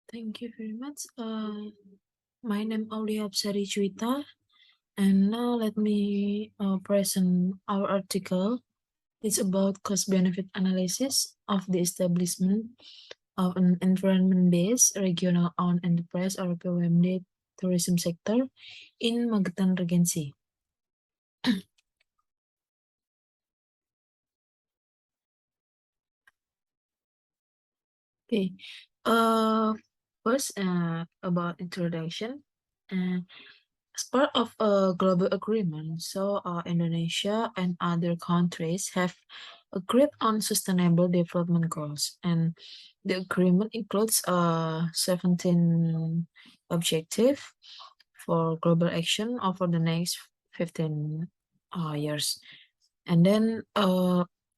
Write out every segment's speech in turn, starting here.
Thank you very much. My name is Aulia Absari Juwita, and now let me present our article. It's about cost-benefit analysis of the establishment of an environment-based regional-owned enterprise or POMD tourism sector in Magetan Regency. Okay. First, about introduction. As part of a global agreement, Indonesia and other countries have agreed on sustainable development goals, and the agreement includes 17 objective for global action over the next 15 years. And then,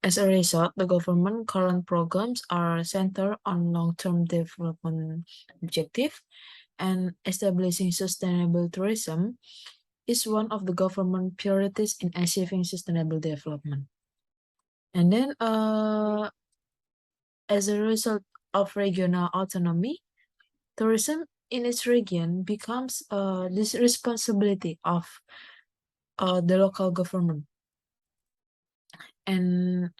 as a result, the government current programs are centered on long-term development objective, and establishing sustainable tourism is one of the government priorities in achieving sustainable development. And then, as a result of regional autonomy, tourism in its region becomes this responsibility of the local government. And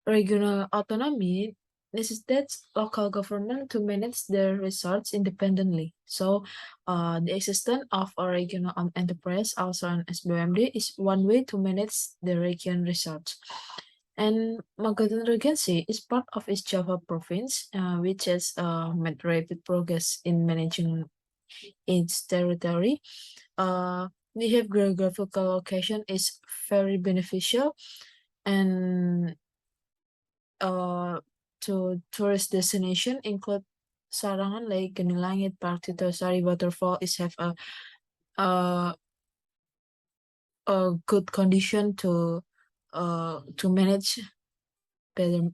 regional autonomy necessitates local government to manage their resources independently. So, the existence of a regional enterprise, also an SBMD, is one way to manage the region resource. And Magetan Regency is part of East Java province, which has made rapid progress in managing its territory. We have geographical location is very beneficial, and to tourist destination include Sarangan Lake, Genilangit, Park Titosari Waterfall is have a good condition to manage better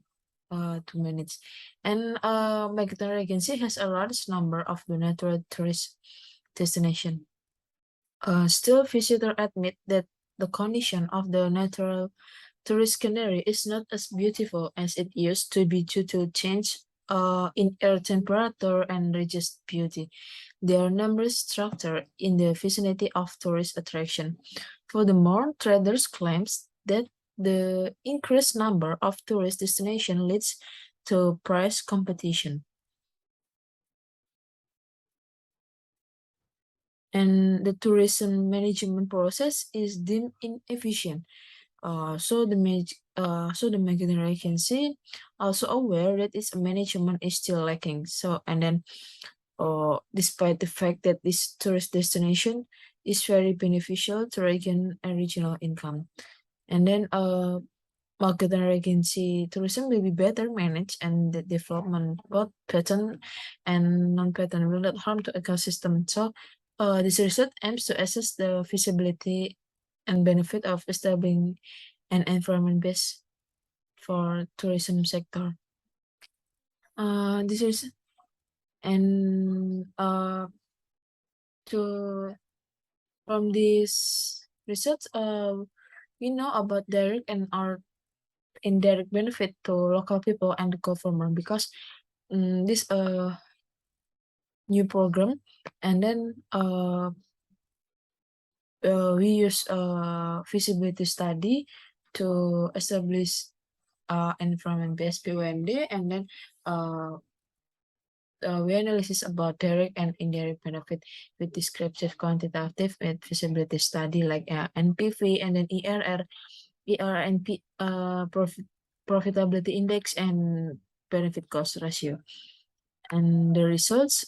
to manage. And Magetan Regency has a large number of the natural tourist destination. Still, visitors admit that the condition of the natural tourist scenery is not as beautiful as it used to be due to change in air temperature and reduced beauty. There are numerous structures in the vicinity of tourist attraction. Furthermore, traders claims that the increased number of tourist destinations leads to price competition. And the tourism management process is deemed inefficient. So the Magetan Regency also aware that its management is still lacking. So and then, despite the fact that this tourist destination is very beneficial to region and regional income, and then Magetan Regency tourism will be better managed, and the development both pattern and non-pattern will not harm to ecosystem. So, this research aims to assess the feasibility and benefit of establishing an environment base for tourism sector. This is and to from this research, we know about direct and our indirect benefit to local people and the government, because this new program, and then we use feasibility study to establish environment-based PUMD, and then we analysis about direct and indirect benefit with descriptive, quantitative, and feasibility study like NPV, and then ERNP, profitability index, and benefit cost ratio. And the results,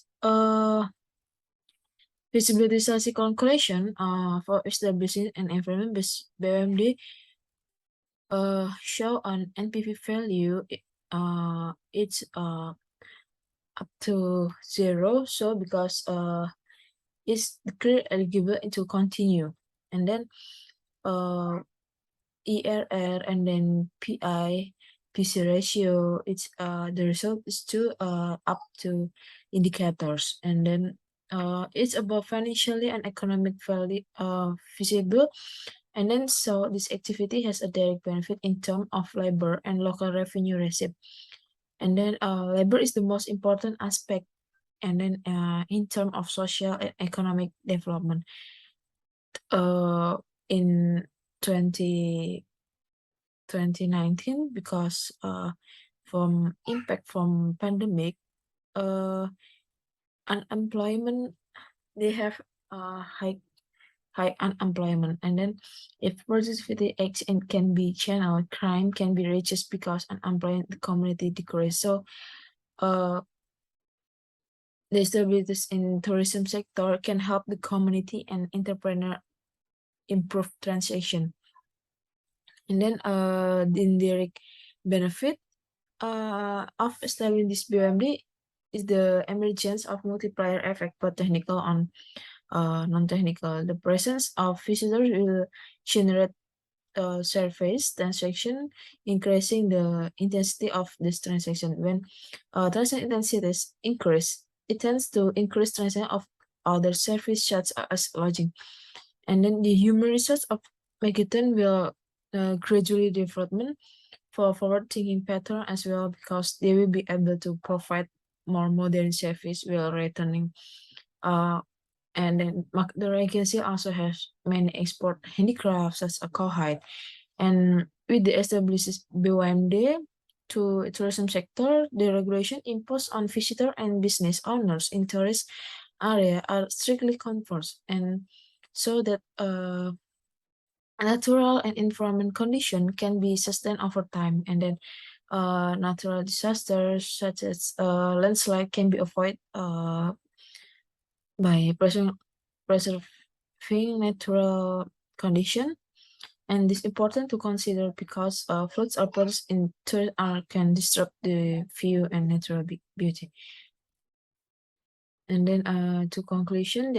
feasibility study conclusion for establishing an environment-based BMD show an NPV value, it's up to 0. So because it's declared eligible to continue, and then ERR, and then PI PC ratio, it's the result is to up to indicators, and then it's about financially and economic value feasible, and then so this activity has a direct benefit in terms of labor and local revenue receipt. And then labor is the most important aspect. And then in terms of social and economic development, uh, in 2019, because from impact from pandemic, uh, unemployment, they have high unemployment. And then if productivity action can be channeled, crime can be reduced because unemployment the community decrease. So uh the stabilities in tourism sector can help the community and entrepreneur improve transaction. And then the indirect benefit of establishing this BUMD is the emergence of multiplier effect, both technical and non-technical. The presence of visitors will generate surface transaction, increasing the intensity of this transaction. When transaction intensities increase, it tends to increase transaction of other service such as lodging. And then the human resource of Megaton will gradually development for forward-thinking pattern as well, because they will be able to provide more modern service while returning. Uh, and then the agency also has many export handicrafts such as cowhide. And with the established BUMD to tourism sector, the regulation imposed on visitor and business owners in tourist area are strictly enforced, and so that natural and environment condition can be sustained over time. And then natural disasters such as landslide can be avoided by preserving natural condition. And this is important to consider because floods or produced in third can disrupt the view and natural beauty. And then to conclusion,